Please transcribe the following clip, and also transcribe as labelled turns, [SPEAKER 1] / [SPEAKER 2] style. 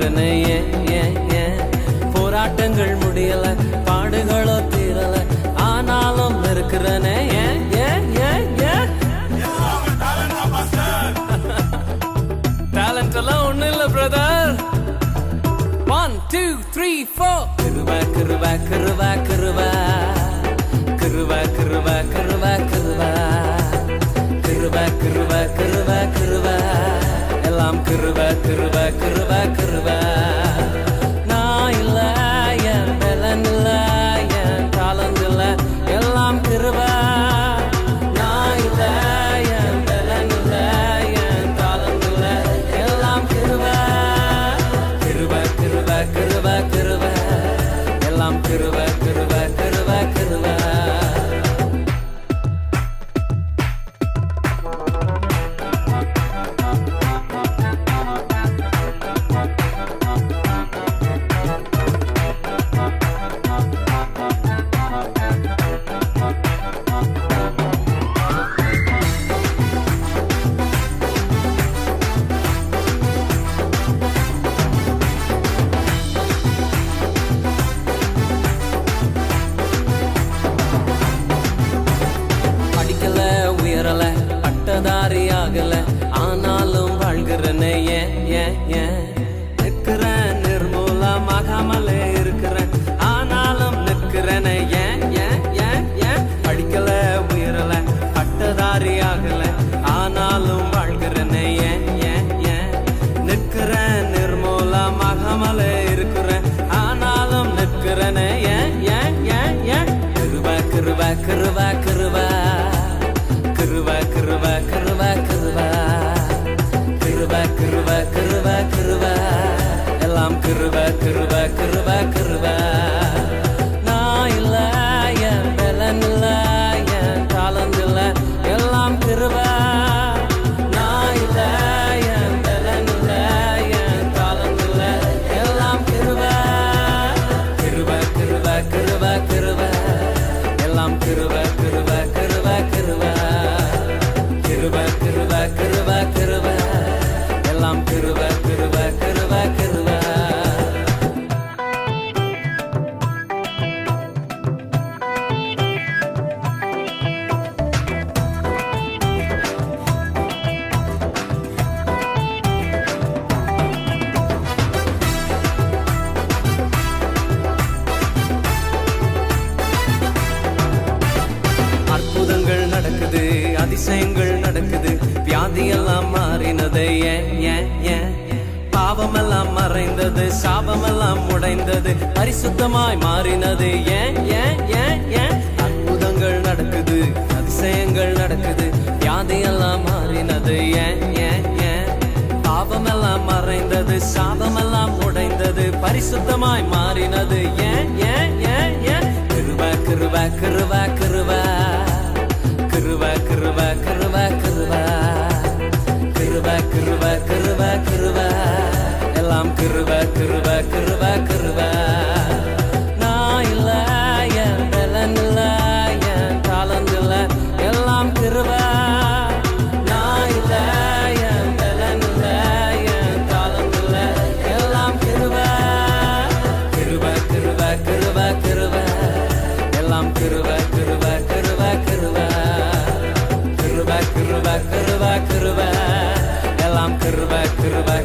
[SPEAKER 1] வாழ்கிறனே ஏன் ஏன் ஏன் போராட்டங்கள் முடியல பாடுகளோ தீரல ஆனாலும் இருக்கிறனே ஏன் ஏன் ஏன் ஏன் டேலண்ட் எல்லாம் ஒண்ணு இல்ல பிரதர் 1 2 3 4 கிருபா கிருபா கிருபா கிருபா கிருபா கிருபா கிருபா கிருபா கிருபா கிருபா கிருபா கிருபா எல்லாம் கிருபா கிருபா கிருபா கிருபா நான் இல்ல என் பலன் இல்ல என் தாளம் இல்ல எல்லாம் கிருபா நான் இல்ல என் பலன் இல்ல என் தாளம் இல்ல எல்லாம் கிருபா கிருபா கிருபா கிருபா கிருபா எல்லாம் கிருபா கிருபா கிருபா கிருபா பட்டதாரியாகல ஆனாலும் வாழ்கிறனே ஏன் ஏன் ஏன் நிற்கிறேன் நிர்மூலமாகாமலே இருக்கிறேன் ஆனாலும் நிற்கிறனே ஏன் ஏன் ஏன் ஏன் படிக்கல உயரல பட்டதாரியாகல ஆனாலும் வாழ்கிறனே ஏன் ஏன் ஏன் நிற்கிறேன் நிர்மூலமாகாமலே இருக்கிறேன் ஆனாலும் நிற்கிறனே ஏன் ஏன் ஏன் ஏன் கிருபா கிருபா கிருபா கிருபா கிருபா கிருபா கிருபா கிருபா கிருபா கிருபா கிருபா கிருபா எல்லாம் கிருபா கிருபா கிருபா கிருபா நான் இல்ல என் பலன் இல்ல என் தாளம் இல்ல எல்லாம் கிருபா நான் இல்ல என் பலன் இல்ல என் தாளம் இல்ல எல்லாம் கிருபா கிருபா கிருபா கிருபா கிருபா எல்லாம் கிருபா கிருபா கிருபா கிருபா கிருபா கிருபா கிருபா கிருபா எல்லாம் கிருபா கிருபா கிருபா கிருபா அற்புதங்கள் நடக்குது அதிசயங்கள் நடக்குது வியாதியெல்லாம் மாறினது ஏன் ஏன் ஏன் பாவமெல்லாம் மறைந்தது சாபமெல்லாம் உடைந்தது பரிசுத்தமாய் மாறினது ஏன் ஏன் ஏன் ஏன் அற்புதங்கள் நடக்குது அதிசயங்கள் நடக்குது வியாதியெல்லாம் மாறினது ஏன் ஏன் ஏன் பாவமெல்லாம் மறைந்தது சாபமெல்லாம் உடைந்தது பரிசுத்தமாய் மாறினது ஏன் ஏன் ஏன் ஏன் கிருபா கிருபா கிருபா கிருபா கிருபா கிருபா கிருபா கிருபா கிருபா கிருபா கிருபா கிருபா எல்லாம் கிருபா கிருபா கிருபா கிருபா நான் இல்ல என் பலன் இல்ல என் தாளம் இல்ல எல்லாம் கிருபா நான் இல்ல என் பலன் இல்ல என் தாளம் இல்ல எல்லாம் கிருபா கிருபா கிருபா கிருபா கிருபா எல்லாம் கிருபா கிருபா கிருபா கிருபா கிருபா கிருபா கிருபா கிருபா எல்லாம் கிருபா கிருபா